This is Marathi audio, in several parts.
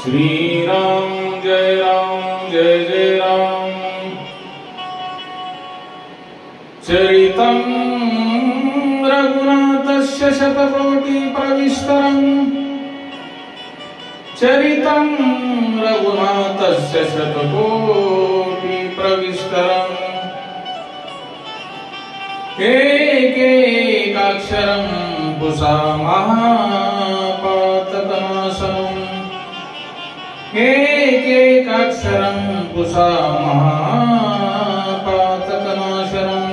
श्री राम जय जय राम। चरितं रघुनाथस्य शतकोटि प्रविष्टरम् चरितं रघुनाथस्य शतकोटि प्रविष्टरम् एकैकाक्षरं पुषा महापातकनाशनम् एकैकाक्षरं पुषा महापातकनाशनम्।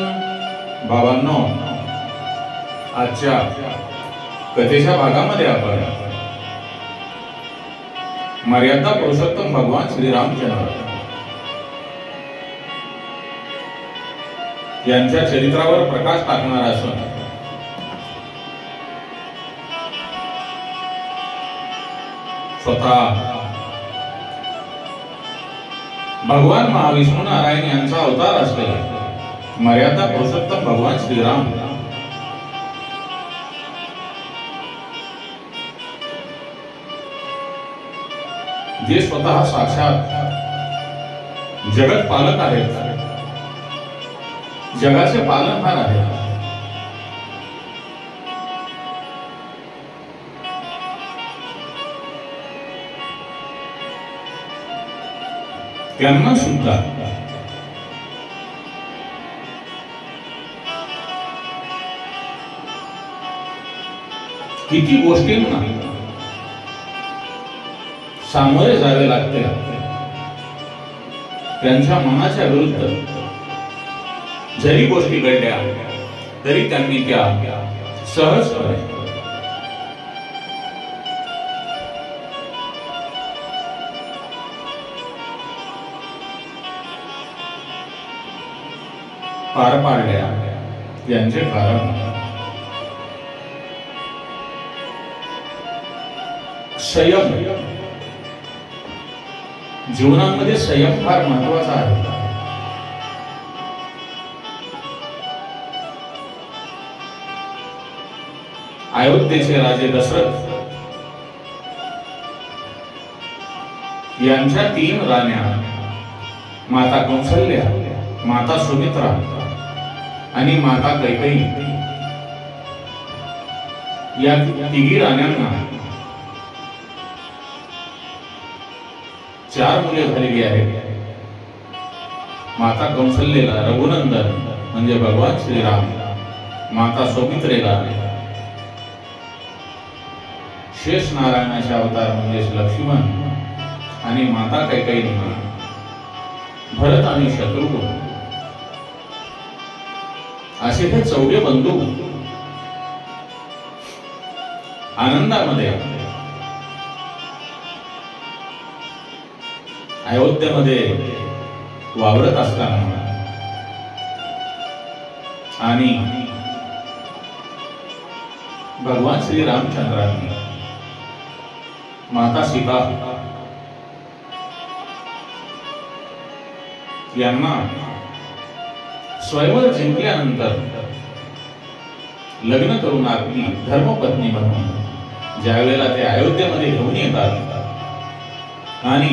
भावांनो, आजच्या कथेच्या भागामध्ये आपण मर्यादा पुरुषोत्तम भगवान श्री रामचंद्र यांच्या चरित्रावर प्रकाश टाकणार असून स्वतः भगवान महाविष्णू नारायण यांचा अवतार असलेला मर्यादा पुरुषोत्तम भगवान श्रीराम जे स्वतः साक्षात जगत पालक आहेत, जगाचे पालनहार आहेत, त्यांना सुद्धा किती गोष्टींना सामोरे जावे लागते, त्यांच्या मनाच्या विरुद्ध जरी गोष्टी घडल्या तरी त्यांनी त्या सहजपणे पार पाडल्या। यांचे कारण संयम। जीवनामध्ये संयम फार महत्वाचा आहे। अयोध्येचे राजे दशरथ यांच्या 3 राण्या माता कौसल्या, माता सुमित्रा आणि माता कैकेयी या 3 राण्यांना 4 मुले झालेली आहेत। माता कौसल्याला रघुनंदन म्हणजे भगवान श्रीराम, माता सुमित्रेला शेष नारायणाचे अवतार म्हणजे लक्ष्मण आणि माता कैकेयींना भरत आणि शत्रुघ्न असे हे 4 बंधू आनंदामध्ये अयोध्येमध्ये वावरत असताना आणि भगवान श्री रामचंद्रांनी माता सीता यांना स्वयंवर जिंकल्यानंतर लग्न करून आपली धर्मपत्नी म्हणून ज्यावेळेला ते अयोध्येमध्ये घेऊन येतात आणि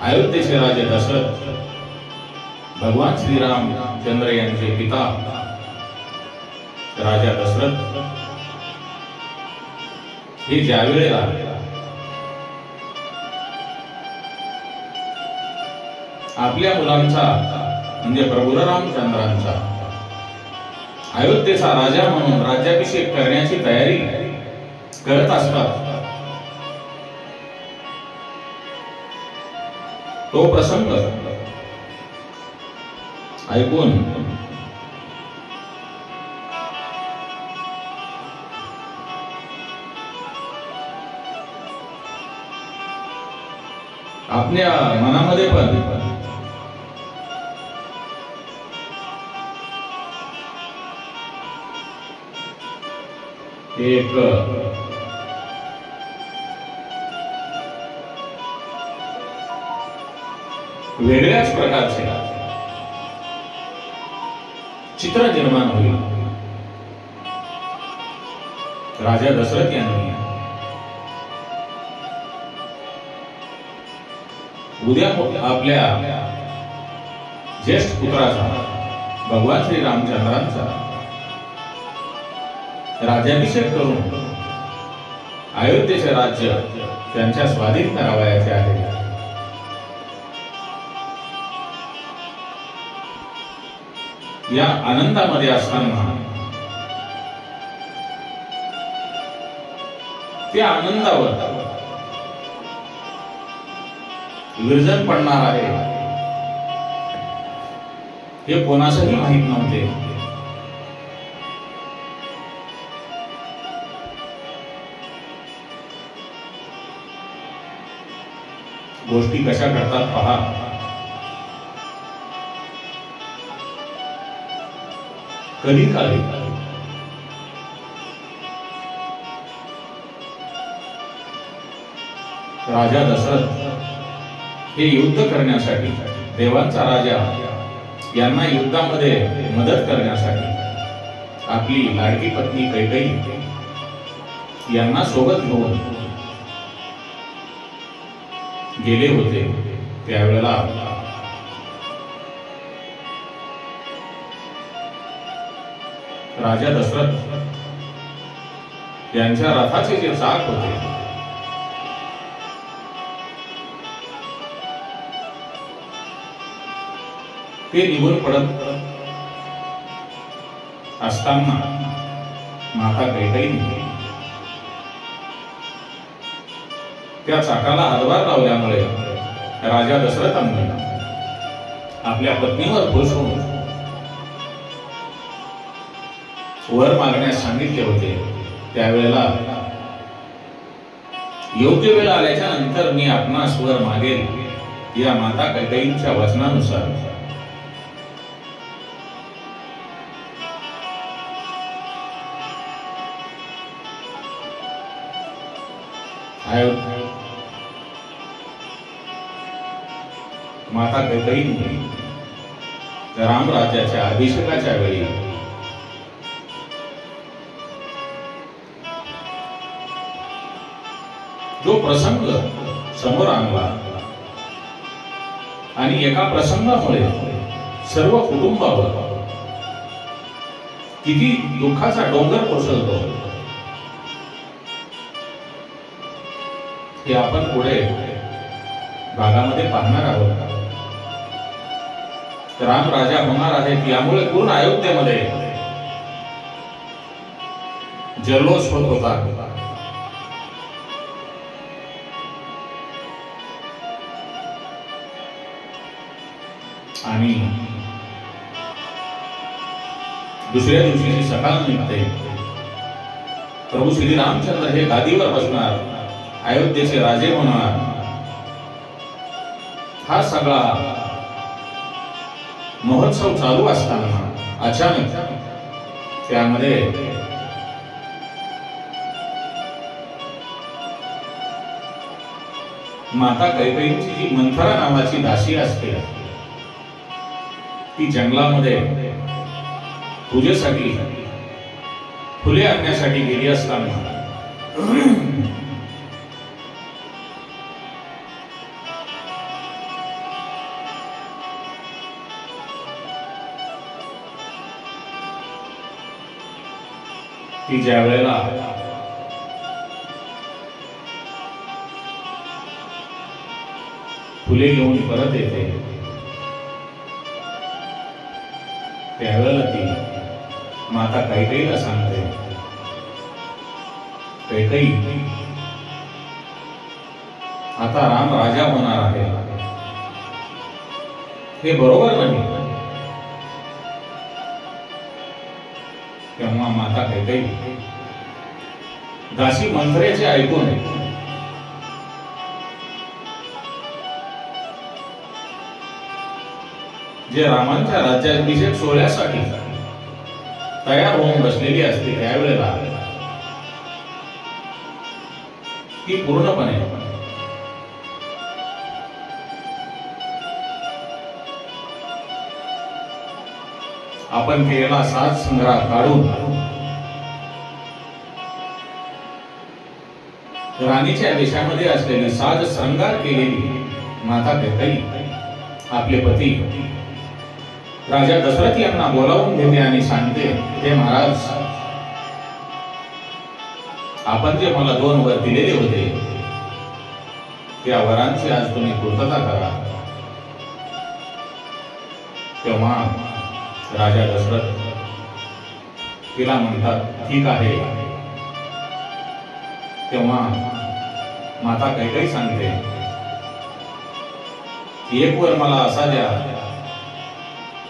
अयोध्येचे राजे दशरथ भगवान श्रीरामचंद्र यांचे पिता राजा दशरथ हे ज्यावेळेला आपल्या मुलांचा म्हणजे प्रभू रामचंद्रांचा अयोध्येचा राजा म्हणून राज्याभिषेक करण्याची तयारी करत असतात, तो प्रसंग ऐकून आपल्या मनामध्ये पण एक वेगळ्याच प्रकारचे चित्र निर्माण होईल। राजा दशरथ यांनी उद्या आपल्या ज्येष्ठ पुत्राचा भगवान श्री रामचंद्रांचा राज्याभिषेक करून अयोध्येचे राज्य त्यांच्या स्वाधीन करावयाचे आहे. या आनंदामध्ये असताना त्या आनंदावर विरजन पडणार आहे हे कोणासही माहित नव्हते. गोष्टी कशा घडतात पहा. कधी काली राजा दशरथ हे युद्ध करण्यासाठी, देवांचा राजा यांना युद्धामध्ये मदत करण्यासाठी आपली लाडकी पत्नी कैकेयी यांना सोबत घेऊन गेले होते. त्यावेळेला राजा दशरथ यांच्या रथाचे जे चाक होते ते निघून पडत असताना माता कैकेयीने त्या चाकाला हातभार लावल्यामुळे राजा दशरथांनी आपल्या पत्नीवर खुश होऊन वर मागण्यास सांगितले होते. त्यावेळेला योग्य वेळ आल्याच्या नंतर मी आपणास वर मागेल या माता कैकेयींच्या वचनानुसार माता कैकेयींनी रामराज्याच्या अभिषेकाच्या वेळी जो प्रसंग समोर आणला आणि एका प्रसंगामुळे सर्व कुटुंबावर किती दुःखाचा डोंगर कोसळतो हे आपण पुढे भागामध्ये पाहणार आहोत. राम राजा होणार आहेत यामुळे पूर्ण अयोध्येमध्ये जल्लोष होत होता. आणि दुसऱ्या दिवशी सकाळ निघते प्रभू श्री रामचंद्र हे गादीवर बसणार, अयोध्येचे राजे होणार. हा सगळा महोत्सव चालू असताना अचानक त्यामध्ये माता कैकेयींची जी मंथरा नावाची दासी असते ती जंगलामध्ये पूजेसाठी फुले आणण्यासाठी गेली असताना ती ज्या वेळेला फुले घेऊन परत येते त्यावेळेला ती माता कैकेयीला सांगते, कैकेयी आता राम राजा होणार आहे हे बरोबर नाही. तेव्हा माता कैकेयी दासी मंथरेचे ऐकून जे रामांच्या राज्याभिषेक सोहळ्यासाठी तयार होऊन बसलेली असते त्यावेळेला ती पूर्णपणे आपण केलेला साज संग्रह काढून राणीच्या वेशामध्ये असलेली साज श्रंगार केलेली माता कैकेयी आपले पती राजा दशरथ यांना बोलावून घेते आणि सांगते, हे महाराज, आपण जे मला 2 वर दिलेले होते त्या वरांची आज तुम्ही पूर्तता करा. तेव्हा राजा दशरथ तिला म्हणतात, ठीक आहे. तेव्हा माता कैकेयी सांगते, एक वर मला असा द्या,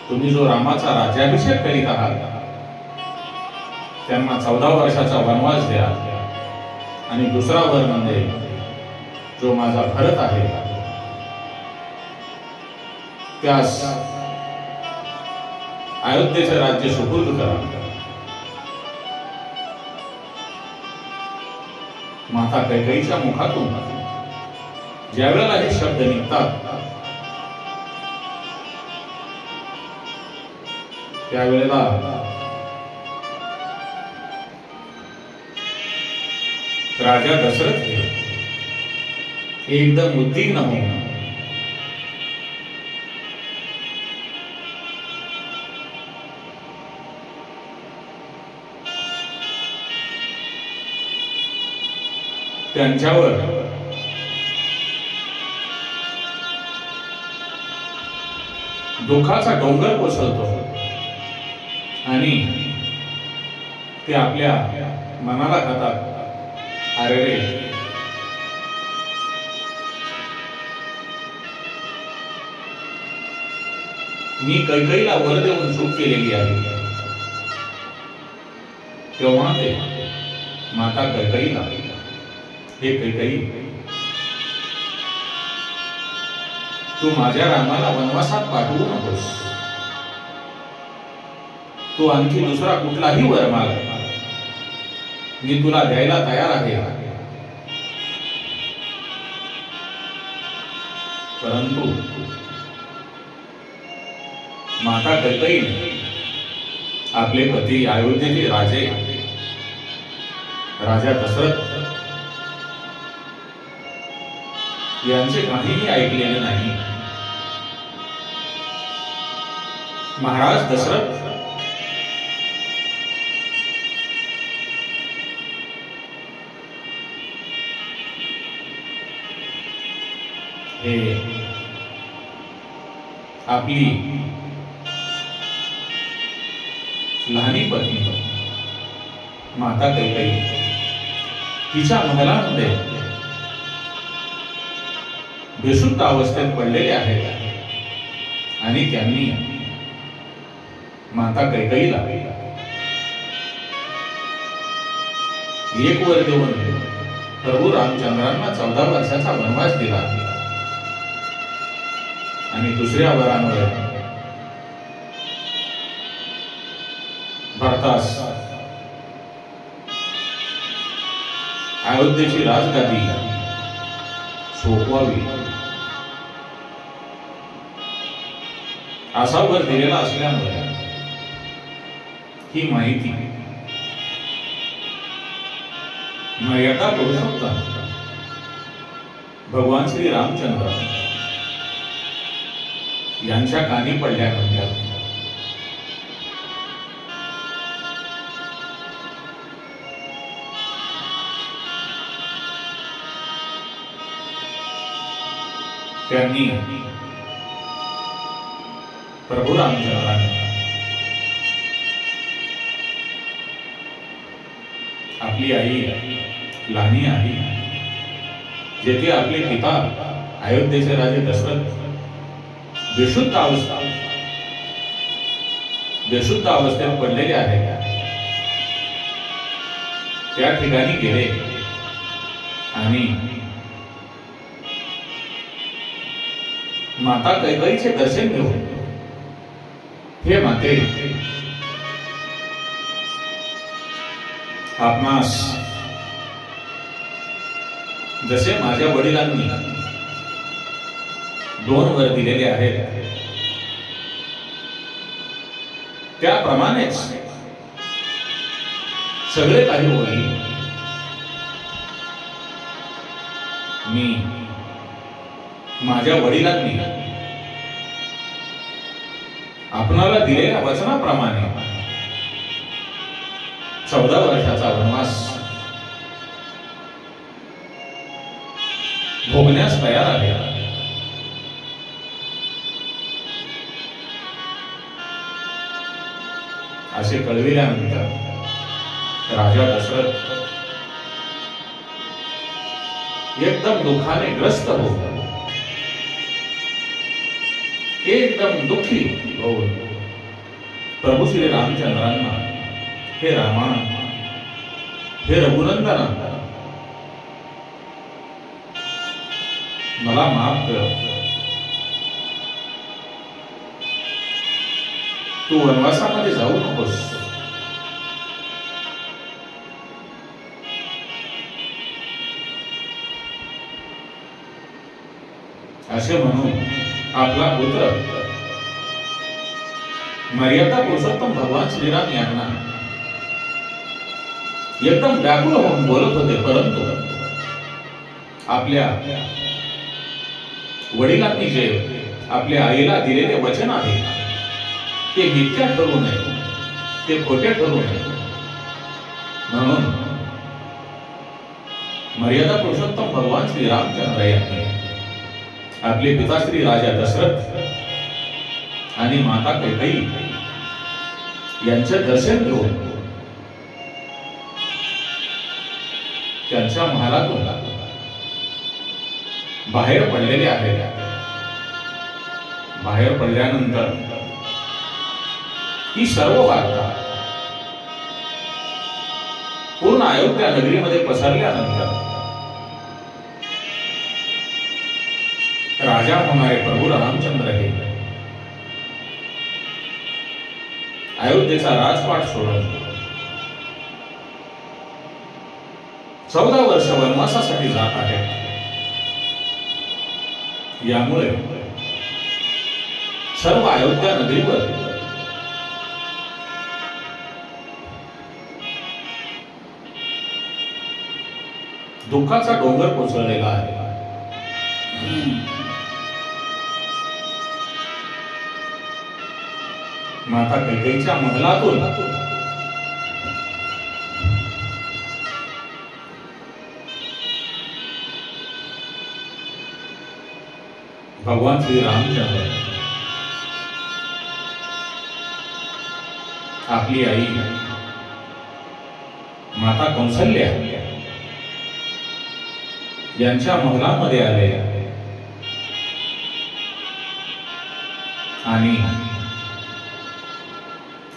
तुम्ही जो रामाचा राज्याभिषेक करीत आहात त्यांना 14 वर्षाचा वनवास द्या. आणि दुसरा वर म्हणजे जो माझा भरत आहे त्यास अयोध्येचे राज्य सुपूर्द करा. माता कैकेयीच्या मुखातून ज्यावेळेला हे शब्द निघतात त्यावेळेला राजा दशरथ एकदम उद्विग्न होऊन त्यांच्यावर दुःखाचा डोंगर कोसळतो आणि ते आपल्या मनाला खातात, अरे रे, मी कैकेयीला वर देऊन चूक केलेली आहे. तेव्हा ते माता कैकेयीला, हे कैकेयी, तू माझ्या रामाला वनवासात पाठवू नकोस. तू आणखी दुसरा कुठलाही वर माग, मी तुला द्यायला तयार आहे. परंतु माता कैकेयीने आपले पती अयोध्येचे राजे राजा दशरथ यांचे काहीही ऐकलेले नाही. महाराज दशरथ हे आपली लहानी पत्नी माता कैकेयी तिच्या महलामध्ये बेशुद्ध अवस्थेत पडलेले आहेत आणि त्यांनी माता कैकेयीला एक वर देऊन प्रभू रामचंद्रांना 14 वर्षाचा वनवास दिला आणि दुसऱ्या वरांवर भरतास अयोध्येची राजगादी सोपवावी असा वर दिलेला असल्यामुळे ही माहिती मर्यादा पुरुषोत्तम भगवान श्री रामचंद्र यांच्या कानी पडल्यानंतर त्यांनी प्रभू रामचंद्रांनी आपली आई लहानी आई जेथे आपले पिता अयोध्येचे राजे दशरथ बेशुद्ध अवस्थेत पडलेले आहेत त्या ठिकाणी गेले आणि माता कैकेयीचे दर्शन घेऊन, हे माते, आपणास जसे माझ्या वडिलांनी 2 वर दिलेले आहेत त्याप्रमाणेच सगळे काही होईल. मी माझ्या वडिलांनी आपणाला दिलेल्या वचनाप्रमाणे 14 वर्षाचा वनवास भोगण्यास तयार आहे. असे कळविल्यानंतर राजा दशरथ एकदम दुःखाने ग्रस्त होऊन एकदम दुःखी होऊन प्रभू श्री रामचंद्रांना, हे रामा, हे रघुनंदना, मला माफ कर. तू वनवासामध्ये जाऊ नकोस. असे म्हणून आपला पुत्र मर्यादा पुरुषोत्तम भगवान श्रीराम यांना एकदम व्याकुळ होऊन बोलत होते. परंतु आपल्या वडिलांनी जे आपल्या आईला दिलेले वचन आहे ते मिथ्या ठरू नये, ते खोटे ठरू नये म्हणून मर्यादा पुरुषोत्तम भगवान श्री रामचंद्र यांनी आपले पिताश्री राजा दशरथ आणि माता कैकेयी यांचे दर्शन घेऊन त्यांच्या महालातून बाहेर पडलेले आहेत. बाहेर पडल्यानंतर ही सर्व वार्ता पूर्ण अयोध्या नगरीमध्ये पसरल्यानंतर राजा होणारे प्रभू रामचंद्र हे अयोध्येचा राजपाट सोडून 14 वर्ष वनवासासाठी जात आहेत. यामुळे सर्व अयोध्या नगरीवर दुःखाचा डोंगर कोसळलेला आहे. माता कैकेयीच्या महलातून भगवान श्री रामचंद्र आपली आई माता कौसल्या यांच्या महलामध्ये आले आणि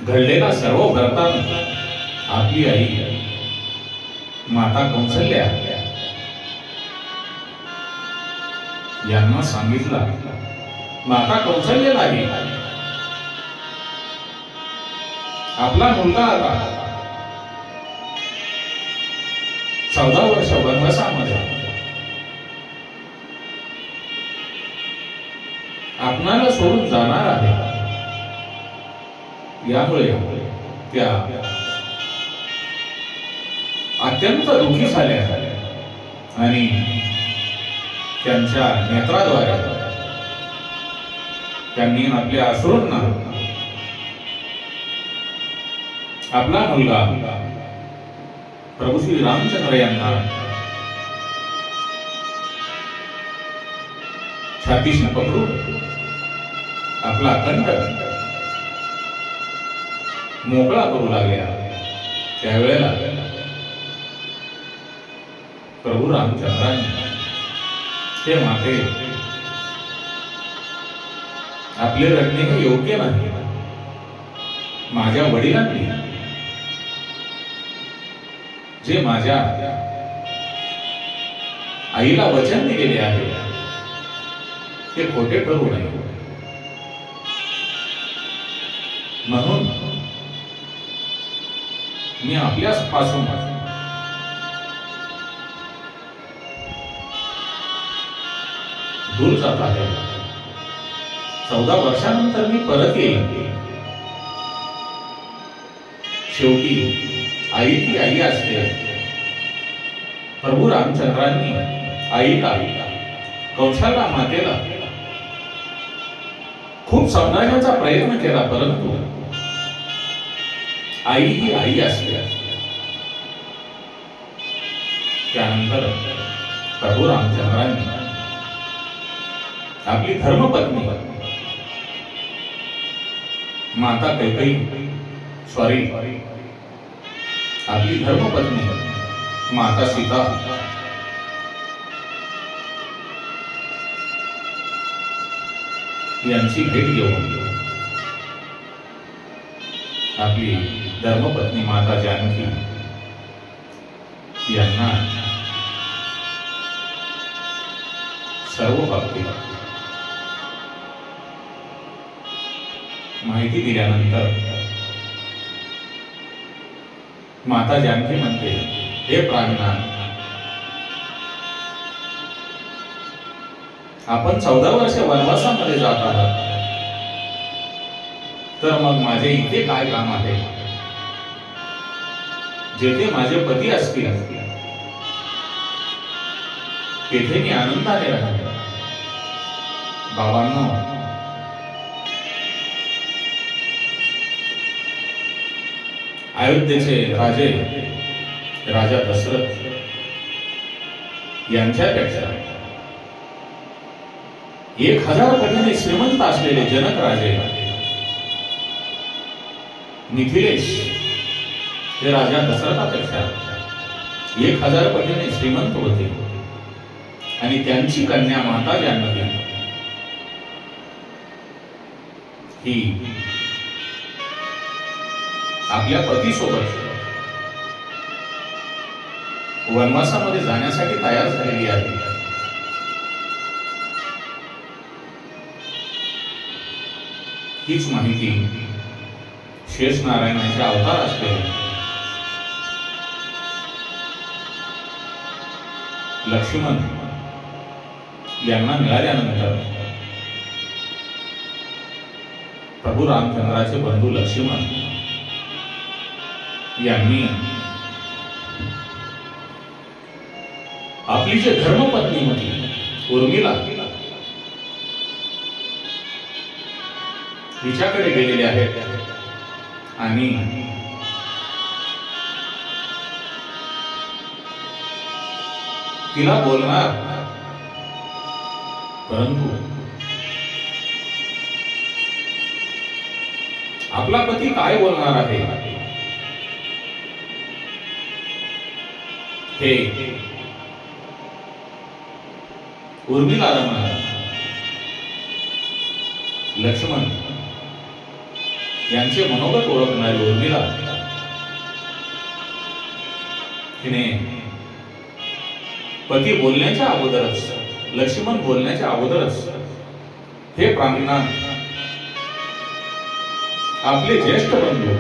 घडलेला सर्व वृत्तांत आपली आई माता कौसल्या यांना सांगितला. माता कौसल्यालाही आपला मुलगा आला 14 वर्ष वनवासामध्ये आपणाला सोडून जाणार आहे. यामुळे त्या अत्यंत दुःखी झाल्या आणि त्यांच्या नेत्राद्वारे त्यांनी आपल्या अश्रूंना आपला मुलगा प्रभू श्री रामचंद्र यांना छातीशी पकडून आपला कंठ मोकळा करू लागल्या. त्यावेळेला प्रभू रामचंद्रांनी हे माते, आपले रडणे हे योग्य नाही. माझ्या वडिलांनी जे माझ्या आईला वचन दिलेले आहे ते खोटे ठरू नये. म्हणून मी आपल्याच पासून दूर जात आहे. 14 वर्षानंतर मी परत येईल. शेवटी आई ती आई असते. प्रभू रामचंद्रांनी आईला कौशल्या मातेला खूप समजावण्याचा प्रयत्न केला, परंतु आई ही आई असते. त्यानंतर प्रभू रामचंद्रांनी आपली धर्मपत्नी माता कैकेयी आपली धर्मपत्नी माता सीता यांची भेट घेऊन आपली धर्मपत्नी माता जानकी यांना सर्व बाबतीत माहिती दिल्यानंतर माता जानकी म्हणते, हे प्राणनाथ, आपण 14 वर्ष वनवासामध्ये जात आहात, तर मग माझे इथे काय काम आहे? जेथे माझे पती असतील तेथे मी आनंदाने राहणार. बाबांनो, अयोध्येचे राजा दशरथ यांच्यापेक्षा 1000 पटीने श्रीमंत असलेले जनक राजे मिथिलेश हे राजा दशरथापेक्षा 1000 पटीने श्रीमंत होते आणि त्यांची कन्या माता जानकी ही आपल्या पतीसोबत वनवासामध्ये जाण्यासाठी तयार झालेली आहे. हीच माहिती शेष नारायणाचे अवतार असलेले लक्ष्मण यांना मिळाल्यानंतर प्रभू रामचंद्राचे बंधू लक्ष्मण यांनी आपली जे धर्मपत्नी होती उर्मिला तिच्याकडे गेलेले आहेत आणि तिला बोलणार, परंतु आपला पती काय बोलणार आहे हे उर्मिला रमणार. लक्ष्मण यांचे मनोगत ओळखणारी उर्मिला तिने पती बोलण्याच्या अगोदरच, लक्ष्मण बोलण्याच्या अगोदरच, हे प्राणनाथ, आपले ज्येष्ठ बंधू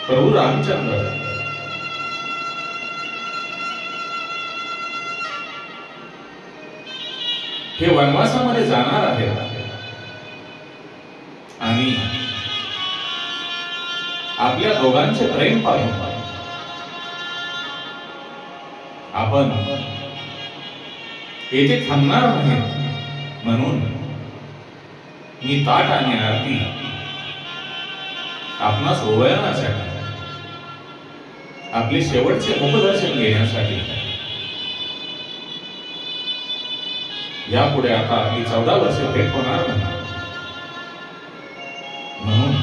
प्रभू रामचंद्र हे वनवासामध्ये जाणार आहेत आणि आपल्या दोघांचे प्रेम पाहून आपण येथे थांबणार नाही, म्हणून मी ताट आणि आरती आपणास ओवाळण्यासाठी, आपले शेवटचे मुखदर्शन घेण्यासाठी यापुढे आता आपली 14 वर्षे भेट होणार नाही, म्हणून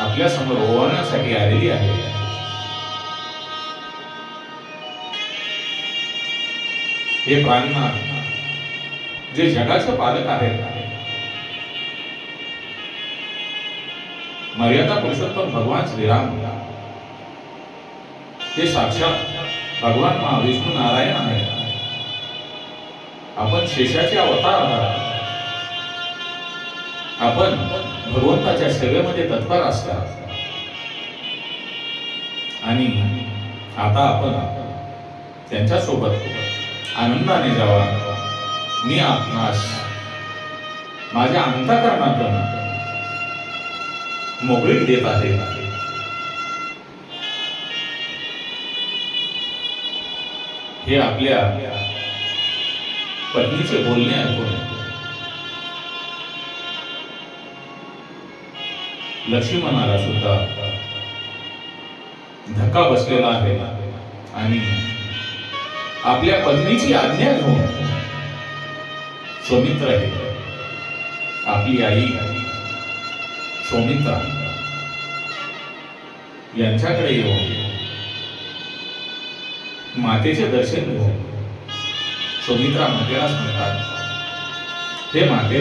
आपल्या समोर ओवाळण्यासाठी आलेली आहे. हे प्राणनाथ, जे जगाचे पालक आहेत, मर्यादा पुरुषोत्तम भगवान श्रीराम, हे साक्षात भगवान महाविष्णू नारायण आहेत. आपण शेषाचे अवतार आहात. आपण भगवंताच्या सेवेमध्ये तत्पर असतात आणि आता आपण त्यांच्या सोबत आनंदाने जावा. मी आपणास माझ्या अंतःकरणातून मोकळीक देत आहे. हे आपल्या पत्नीचे बोलणे ऐकून लक्ष्मणाला सुद्धा धक्का बसलेला आहे आणि आपल्या पत्नीची आज्ञा घेऊन सौमित्र आहे, आपली आई सौमित्रा यांच्याकडे येऊन मातेचे दर्शन घेऊन सौमित्रा मातेला सांगतात, हे माते,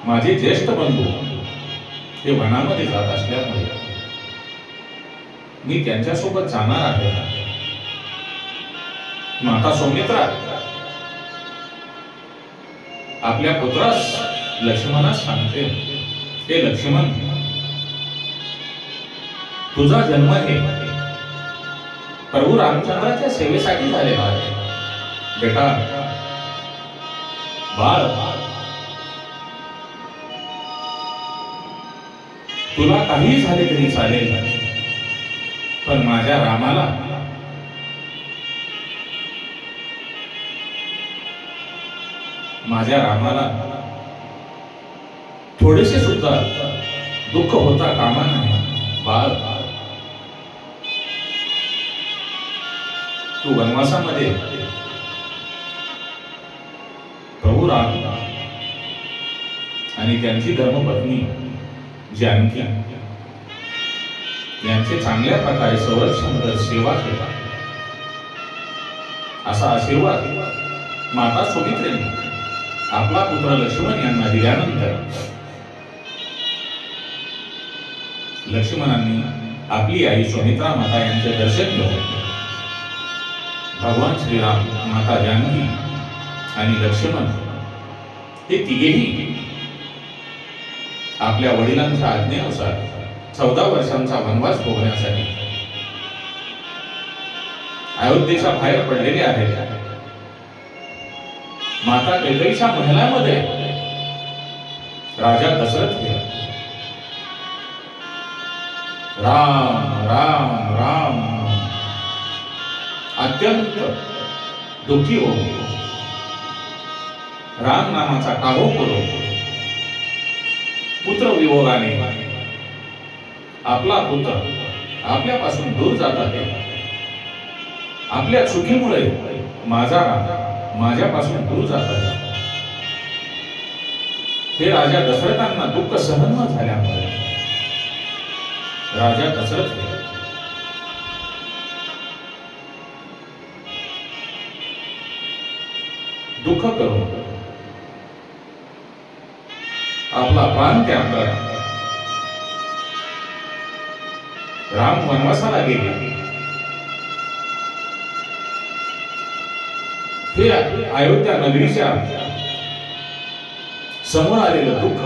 माझे ज्येष्ठ बंधू हे वनामध्ये जात असल्यामुळे मी त्यांच्यासोबत जाणार आहे. माता सौमित्रा आपल्या पुत्रास लक्ष्मणास सांगते, हे लक्ष्मण, तुझा जन्म हे प्रभू रामचंद्राच्या सेवेसाठी झालेला आहे. बेटा, बाळ, तुला काही झाले तरी चालेल, पण माझ्या रामाला थोडेसे सुद्धा दुःख होता कामा नाही. बाळ, तू वनवासामध्ये प्रभू राम आणि त्यांची धर्मपत्नी जानकी यांचे चांगल्या प्रकारे संरक्षण कर, सेवा केला, असा आशीर्वाद माता सौमित्रेने आपला पुत्र लक्ष्मण यांना दिल्यानंतर लक्ष्मणांनी आपली आई सौमित्रा माता यांचे दर्शन घेऊन भगवान श्रीराम, माता जानकी आणि लक्ष्मण हे तिघेही आपल्या वडिलांच्या आज्ञेनुसार 14 वर्षांचा वनवास भोगण्यासाठी अयोध्येच्या बाहेर पडलेले आहेत. माता कैकेयीच्या महलामध्ये राजा दशरथ हे राम राम राम अत्यंत दुःखी होऊन राम नामाचा काहो करून पुत्र वियोगाने आपला पुत्र आपल्यापासून दूर जात आहे. आपल्या चुकीमुळे माझा राम माझ्यापासून दूर जात आहे. हे राजा दशरथांना दुःख सहन न झाल्यामुळे राजा दशरथ दुःख करून आपला प्राण त्याग करा. राम वनवासाला गेले. हे अयोध्या नगरीच्या समोर आलेलं दुःख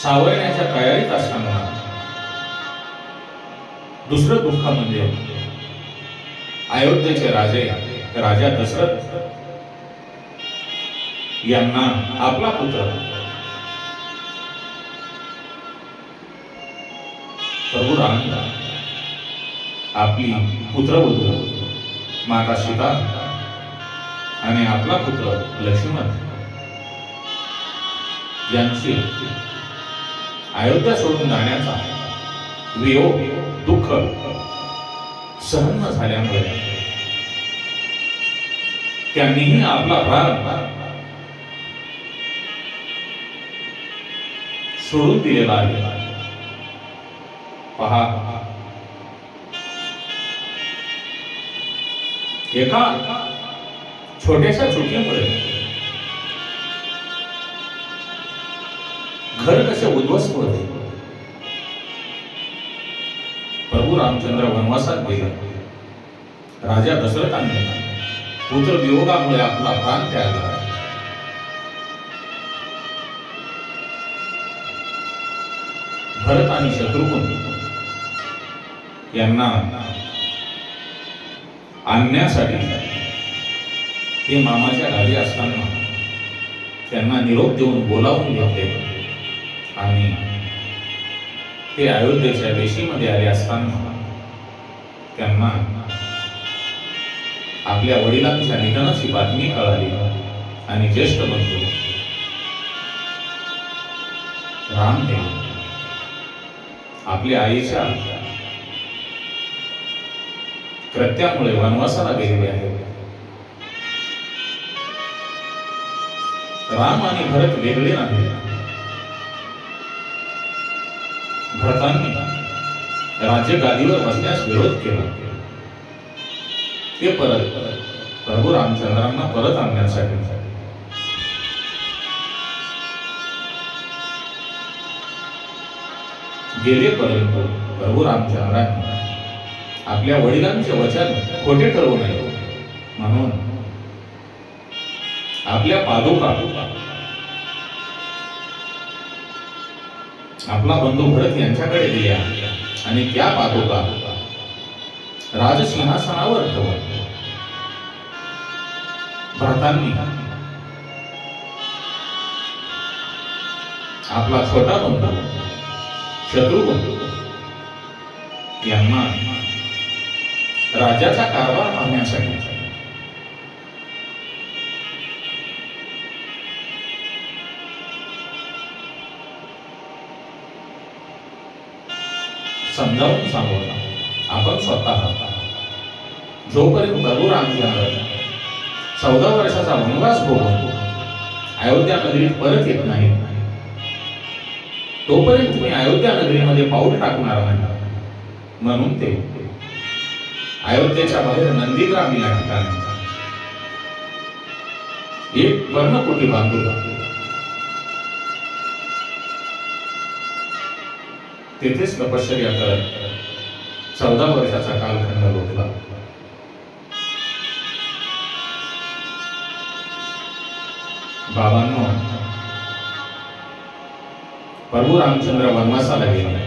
सावरण्याच्या तयारीत असताना दुसरं दुःख म्हणजे अयोध्येचे राजा दशरथ यांना आपला पुत्र प्रभू राम, आपली पुत्रवधू माता सीता आणि आपला पुत्र लक्ष्मण यांची अयोध्या सोडून जाण्याचा वियोग दुःख सहन न झाल्यामुळे त्यांनीही आपला प्राण सोडून दिलेला आहे. पहा, एका छोट्याशा चुकीमुळे घर कसे उद्ध्वस्त होते. प्रभू रामचंद्र वनवासात गेले. राजा दशरथांनी पुत्र वियोगामुळे आपला प्राण त्यागला. भरत आणि शत्रुघ्न यांना आणण्यासाठी ते मामाच्या गावी असताना त्यांना निरोप देऊन बोलावून घेतले आणि ते अयोध्येच्या वेशीमध्ये आले असताना त्यांना आपल्या वडिलांच्या निधनाची बातमी कळाली आणि ज्येष्ठ बंधू रामदेव आपल्या आईच्या कृत्यामुळे वनवासाला गेलेले आहेत. राम आणि भरत वेगळे नाही. भरतांनी राज्य गादीवर बसण्यास विरोध केला. ते परत प्रभू रामचंद्रांना परत आणण्यासाठी गेले, परंतु प्रभू रामचंद्रांनी आपल्या वडिलांचे वचन खोटे ठरवू नये म्हणून आपल्या पादुका आपला बंधू भरत यांच्याकडे दिल्या आणि त्या पादुका राजसिंहासनावर ठेवून भरतांनी आपला छोटा बंधू शत्रुघ्न यांना राज्याचा कारभार पाहण्यासाठी समजावून सांगवला. आपण स्वतः जोपर्यंत प्रभू रामचंद्र 14 वर्षाचा वनवास भोगून अयोध्या नगरीत परत येत नाही, तोपर्यंत तुम्ही अयोध्या नगरीमध्ये पाऊल टाकणार नाही. म्हणून ते अयोध्येच्या बाहेर नंदीग्राम या ठिकाणी एक पर्णकुटी बांधून तेथेच तपश्चर्या करत 14 वर्षाचा कालखंड लोटला. बाबांनो, प्रभू रामचंद्र वनवासाला गेले.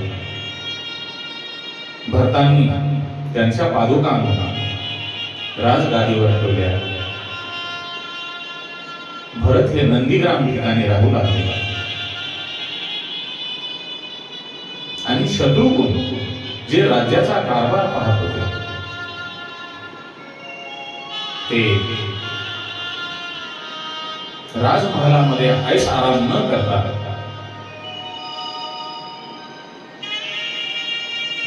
भरतांनी त्यांच्या पादुकांना राजगादीवर ठेवल्या. भरत हे नंदीग्राम ठिकाणी राहू लागले आणि शत्रुघ्न जे राज्याचा कारभार पाहत होते ते राजमहालामध्ये ऐश आराम न करता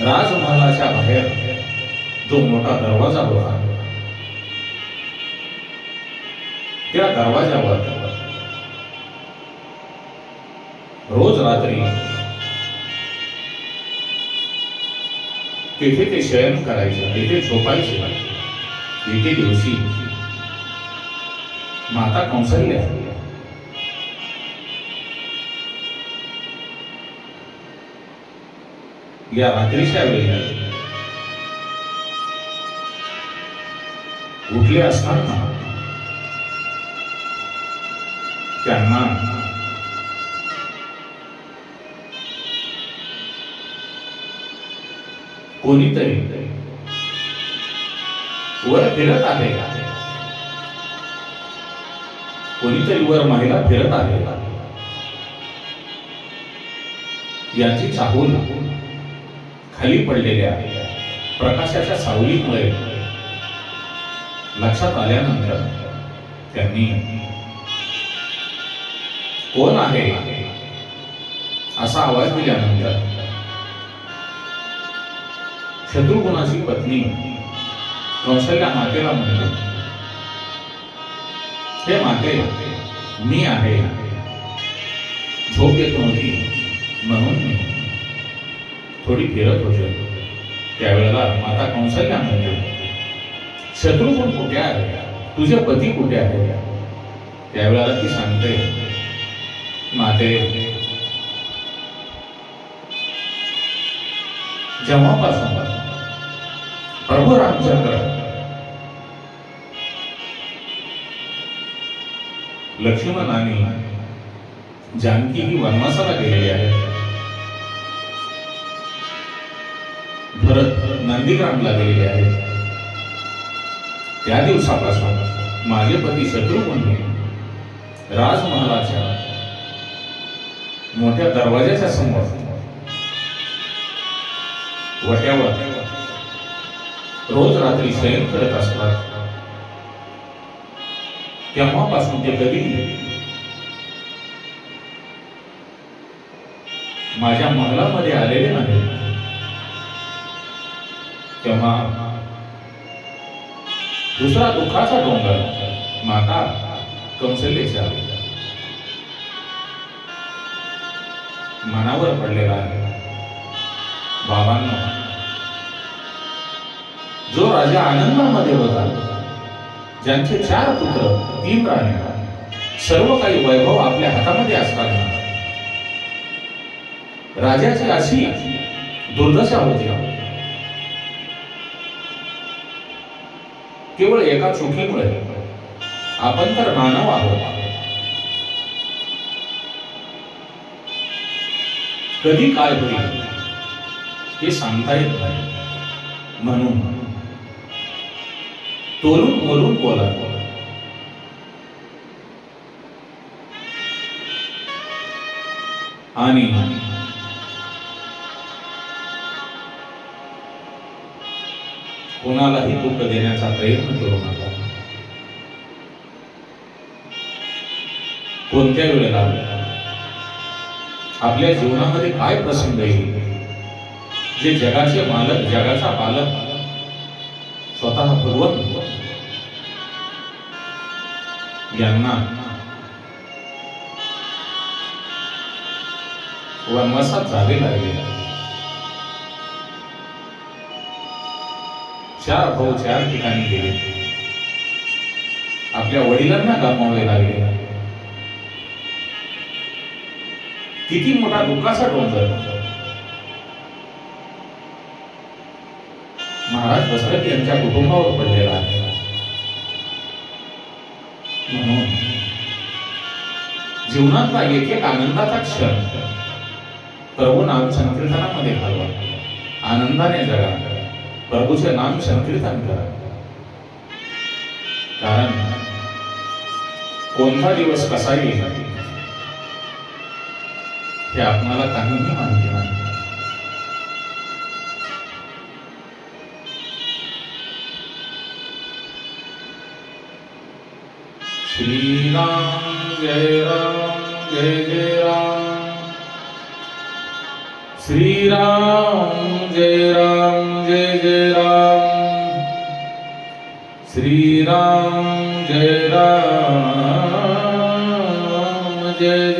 राजमहालाच्या बाहेर जो मोठा दरवाजा होता त्या दरवाजावर रोज रात्री तिथे ते शयन करायचे, तिथे झोपायचे. एके दिवशी माता कौसल्या या रात्रीच्या वेळी उठले असताना त्यांना कोणीतरी वर फिरत आहे, कोणीतरी वर महिला फिरत आहे याची चाहूल खाली पडलेल्या प्रकाशाच्या सावलीमुळे लक्षात आल्यानंतर त्यांनी कोण आहे असा आवाज दिल्यानंतर शत्रुघ्नाची पत्नी कौशल्या मातेला म्हणली, हे माते, मी आहे. झोप येत नव्हती म्हणून मी थोडी फिरत होते. त्यावेळेला माता कौशल्या म्हणते, शत्रुघ्न कुठे आहे, तुझे पती कुठे आहे? त्यावेळेला ती सांगते, माते, जेव्हापासून प्रभू रामचंद्र लक्ष्मण आणि जानकी ही वनवासाला गेलेली आहे, भरत नंदीग्रामला गेलेले आहेत, त्या दिवसापासून माझे पती शत्रुघ्न राजमहालाच्या मोठ्या दरवाजाच्या समोर वट्यावर रोज रात्री शयन करत असतात तेव्हापासून ते कधी माझ्या महलामध्ये आलेले नाही. तेव्हा दुसरा दुःखाचा डोंगर माता कौशल्याच्या मनावर पडलेला आहे. बाबांनो, जो राजा आनंदामध्ये होता, ज्यांचे 4 पुत्र 3 राणी, सर्व काही वैभव आपल्या हातामध्ये असताना राजाची अशी दुर्दशा होती. केवळ एका चुकीमुळे. आपण तर मानव आहोत, कधी काय होईल हे सांगता येत नाही. म्हणून तोलून मोलून बोला. आणि कोणालाही दुःख देण्याचा प्रयत्न करू नका. कोणत्या वेळेला आपल्या जीवनामध्ये काय प्रसंग येईल, जे जगाचे मालक, जगाचा पालक स्वतः भगवंत यांना वनवासात जावे लागले. 4 भाऊ 4 ठिकाणी गेले. आपल्या वडिलांना गमावे लागले. किती मोठा दुःखाचा डोंगर महाराज दशरथ यांच्या कुटुंबावर पडलेला आहे. म्हणून जीवनातला एक एक आनंदाचा क्षण प्रभू नाम संकीर्तनामध्ये घालवा. आनंदाने जगा, प्रभूचे नाम संकीर्तन करा. कारण कोणता दिवस कसा येईल हे आपल्याला काहीही माहिती नाही. श्री राम जय जय राम. श्री राम जय जय राम. श्री राम जय जय